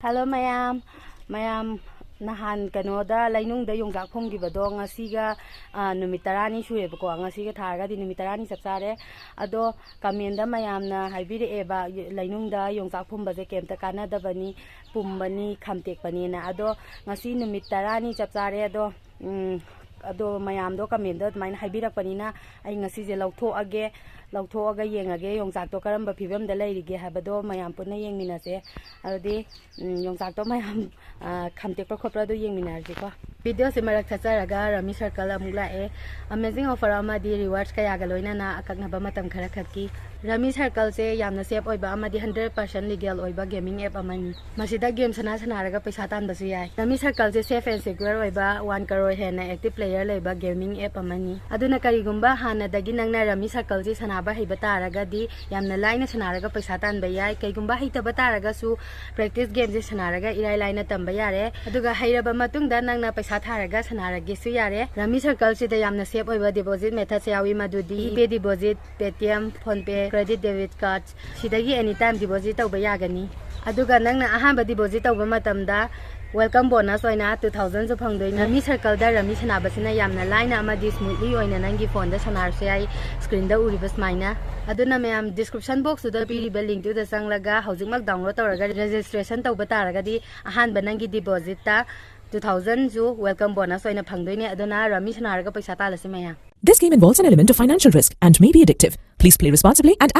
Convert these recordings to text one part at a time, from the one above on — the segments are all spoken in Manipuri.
Hello mayam nahan kanoda lainungda yongzak phongibado ngasiga numit 10 surebako ngasiga tharga di numit 10 chap chare ado kamenda mayamna haibireba lainungda yongzak phombaje kemta kanadabani pumbani khamtekpani na ado ngasi numit 10 chap chare ado mayamdo kamenda maina haibirakpanina ai ngasi je lauthooga yengage yongzak to karamba phibam da leirige habado mayam punna yengminase adi yongzak to mayam khamtekpa khopra do yengminarje ko video se marak thacharaga rami circle amula amazing offer amadi rewards kaya galoina na akaknaba matam khara khaki rami circle se yamna safe oiba amadi 100% legal oiba gaming app amani masida game sanaraga paisa tan basu yai rami circle se safe and secure oiba 1 crore hena active player leiba gaming app amani aduna karigumba hana dagi nangna rami circle se sanaba heiba taragadi yamna laina sanaraga paisa tan bayai kaigumba heitaba taraga su practice game se sanaraga irai laina tamba yare aduga heiraba matungda nangna paisa tharaga sanarage su yare rami circle se da yamna safe oiba deposit method se yawi madudi pay deposit paytm phone pay credit debit card sidagi anytime deposit tawba yagani aduga nangna ahamba deposit tawba matamda welcome bonus oina 2000 ju phangdoi rami circle da rami sanabasina yamna laina amadi smoothly oina nangi phone da sanarse ai screen da uribas maina aduna mayam description box da piriba link tu da sanglaga hojikmak download tawraga registration tawba taraga di ahanba nangi deposit ta 2000 ju welcome bonus oina phangdoi ne aduna rami sanaraga paisa talase maya. This game involves an element of financial risk and may be addictive. Please play responsibly and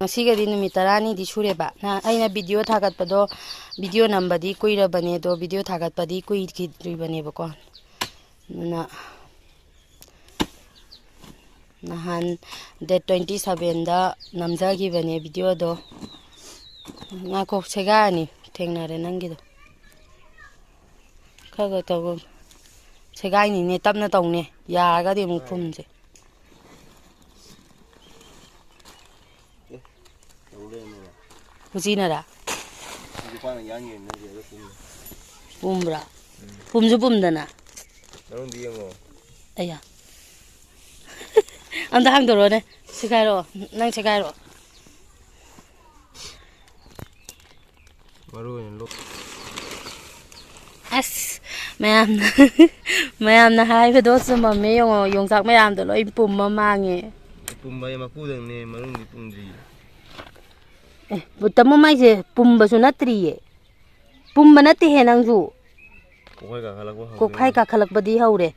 Masigadi numit 10 di sureba na aina video thagatpado video nambadi kuirabane do video thagatpadi kuiribane bako na nahan date 27 da namjagi bane video do na ko segani thengnare nangido kaga tago segani ne tapna tawne yaraga de mu phumje Kusinara. Pumbra. Pumju pumdana. Aya. Anda hang doro ne. Sikairo. Nang sikairo. Maru en lo. As. Mayam na hai pedo sama me yongsak mayam do loi pumma mangi. Pumba ya makudang ne marung di pumdri. Butamu mai je pumba su natri pumba nati he nangju kokhai ka khalak badi haure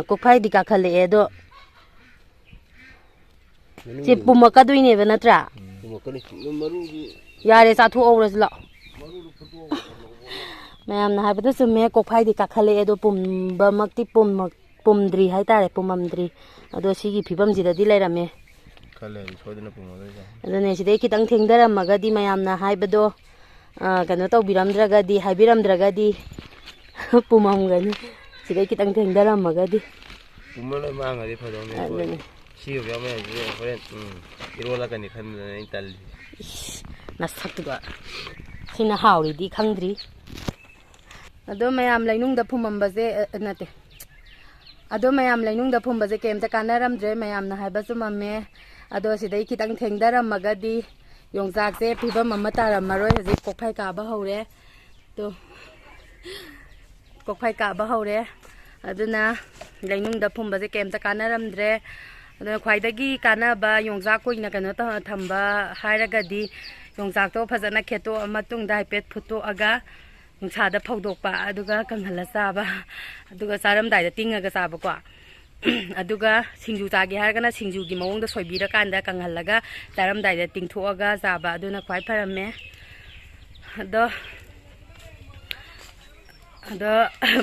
kokhai di ka khale edo je pumma ka duine ba natra yare sa thu auras la mayam na habada sume kokhai di ka khale edo pumba makti pumdri hai tare pumamdri ado sigi phibam jida di lairame adone sidai kitang thengdarammaga di mayamna haibado kano tawbiramdraga di haibiramdraga di pumamgani sidai kitang thengdarammaga di pumala manga di phadone siyo yame je horen irola kani khanna intal nasaktuga sina hawri di khangdri ado mayam lainungda phumambaje nate ado mayam lainungda phumbaje kemta kanaramdre mayamna haibasu mamme ado sidai kitang thengdarammaga di yongzak se phibam amma tarammaroi haji kokphai ka ba hore to kokphai ka ba hore aduna lainungda phumbaje kemta kanaramdre aduna khwaidagi kanaba yongzak koina kano ta thamba hairaga di yongzak to phajana kheto amatungda haipet phuto aga nungsada phawdokpa aduga kanghala saba aduga saramdai da tingaga saba ko aduga singju chage hargana singju gi mawong da soibira kanda kanghallaga taramdai da tingthoaga zaba aduna khwai pharamme ado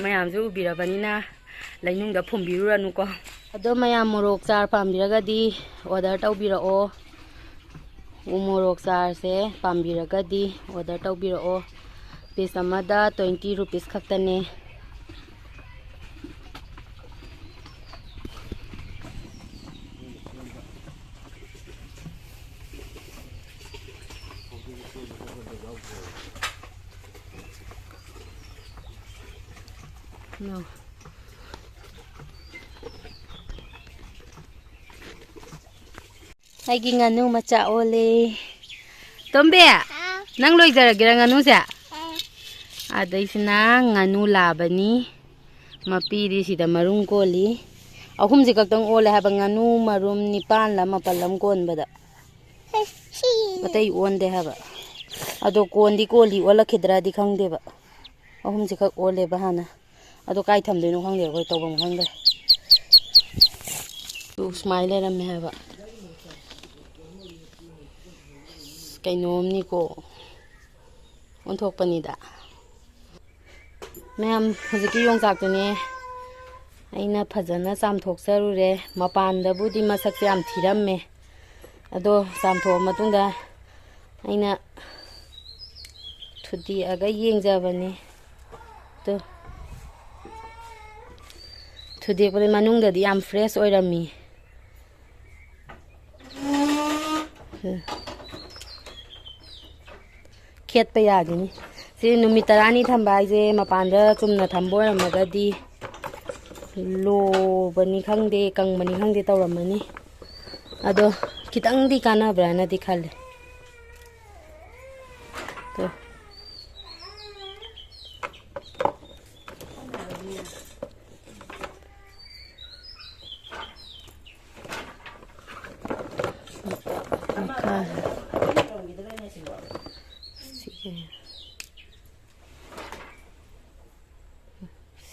mayam ju ubirabanina lainungda phumbiruanu ko ado mayam morok char pambiraga di order tawbirao morok char se pambiraga di order tawbirao piece amada 20 rupees khaktane no ꯑꯩꯒꯤ ꯉꯥꯅꯨ ꯃꯆꯥ ꯑꯣꯜꯂꯦ ꯇꯣꯝꯕꯤ ꯅꯪ ꯂꯣꯏꯖꯔꯒꯦꯔꯥ ꯉꯥꯅꯨꯁꯦ ꯑꯗꯩꯁꯤꯅ ꯉꯥꯅꯨ ꯂꯥꯕꯅꯤ ꯃꯄꯤꯗꯤ ꯁꯤꯗ ꯃꯔꯨꯝ ꯀꯣꯜꯂꯤ ꯑꯍꯨꯝꯁꯤ ꯈꯛꯇꯪ ꯑꯣꯜꯂꯦ ꯍꯥꯏꯕ ꯉꯥꯅꯨ ꯃꯔꯨꯝ 9ꯂ 10ꯂ ꯀꯣꯟꯕꯗ ꯑꯇꯩ ꯑꯣꯟꯗꯦ ꯍꯥꯏꯕ ꯑꯗꯣ ꯀꯣꯟꯗꯤ ꯀꯣꯜꯂꯤ ꯑꯣꯜꯂꯛꯈꯤꯗ꯭ꯔꯗꯤ ꯈꯪꯗꯦꯕ ꯑꯍꯨꯝꯁꯤ ꯈꯛ ꯑꯣꯜꯂꯦꯕ ꯍꯥꯟꯅ ꯑꯗꯣ ꯀꯥꯏ ꯊꯝꯗꯣꯏꯅꯣ ꯈꯪꯗꯦ ꯑꯩꯈꯣꯏ ꯇꯧꯐꯝ ꯈꯪꯗ꯭ꯔꯦ ꯁꯨꯃꯥꯏꯅ ꯂꯩꯔꯝꯃꯦ ꯍꯥꯏꯕ ꯀꯩꯅꯣꯝꯅꯤꯀꯣ ꯑꯣꯟꯊꯣꯛꯄꯅꯤꯗ ꯃꯌꯥꯝ ꯍꯧꯖꯤꯛꯀꯤ ꯌꯣꯡꯆꯥꯛꯇꯨꯅꯦ ꯑꯩꯅ ꯐꯖꯅ ꯆꯥꯝꯊꯣꯛꯆꯔꯨꯔꯦ ꯃꯄꯥꯟꯗꯕꯨꯗꯤ ꯃꯁꯛꯁꯦ ꯌꯥꯝ ꯊꯤꯔꯝꯃꯦ ꯑꯗꯣ ꯆꯥꯝꯊꯣꯛꯑ ꯃꯇꯨꯡꯗ ꯑꯩꯅ ꯊꯨꯗꯦꯛꯑꯒ ꯌꯦꯡꯖꯕꯅꯤ ꯑꯗꯣ ꯊꯨꯗꯦꯛꯄꯗ ꯃꯅꯨꯡꯗꯗꯤ ꯌꯥꯝ ꯐ꯭ꯔꯦꯁ ꯑꯣꯏꯔꯝꯃꯤ ꯈꯦꯠꯄ ꯌꯥꯒꯤꯅꯤ ꯁꯤ ꯅꯨꯃꯤꯠ 10ꯅꯤ ꯊꯝꯕ ꯍꯥꯏꯁꯦ ꯃꯄꯥꯟꯗ ꯆꯨꯝꯅ ꯊꯝꯕ ꯑꯣꯏꯔꯝꯃꯒꯗꯤ ꯂꯣꯕꯅꯤ ꯈꯪꯗꯦ ꯀꯪꯕꯅꯤ ꯈꯪꯗꯦ ꯇꯧꯔꯝꯃꯅꯤ ꯑꯗꯣ ꯈꯤꯇꯪꯗꯤ ꯀꯥꯟꯅꯕ꯭ꯔꯅꯗꯤ ꯈꯜꯂꯦ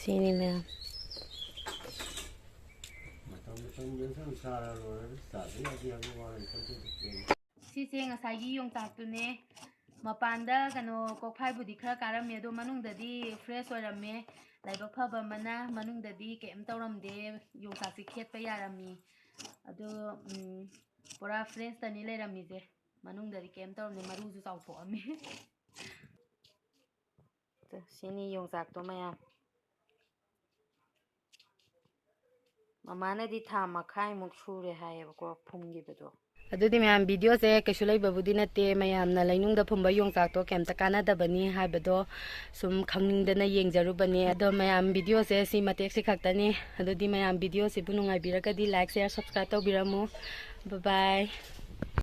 sini ma'am. Sise ngasai yongchak-tune mapanda kano kokphai-budi khara karame ado manungdadi fresh oirame laibak phaba mana manungdadi kem tawramde yongchak-si khetpa yarami ado pura fresh tani leirami je manungdadi kem tawramde maruju chawthoame sini yongchak-to mayam Mamana di tha makhai muk shure hayebako phumgibado adudi mayam video se kaisu leibabudi nate mayamna lainungda phumba yongchak-to kemta kanadabani haibado sum khangningdana yengjarubani ado mayam video se si matek si khaktani adudi mayam video se bunungai birakadi like share subscribe tawbiramu bye bye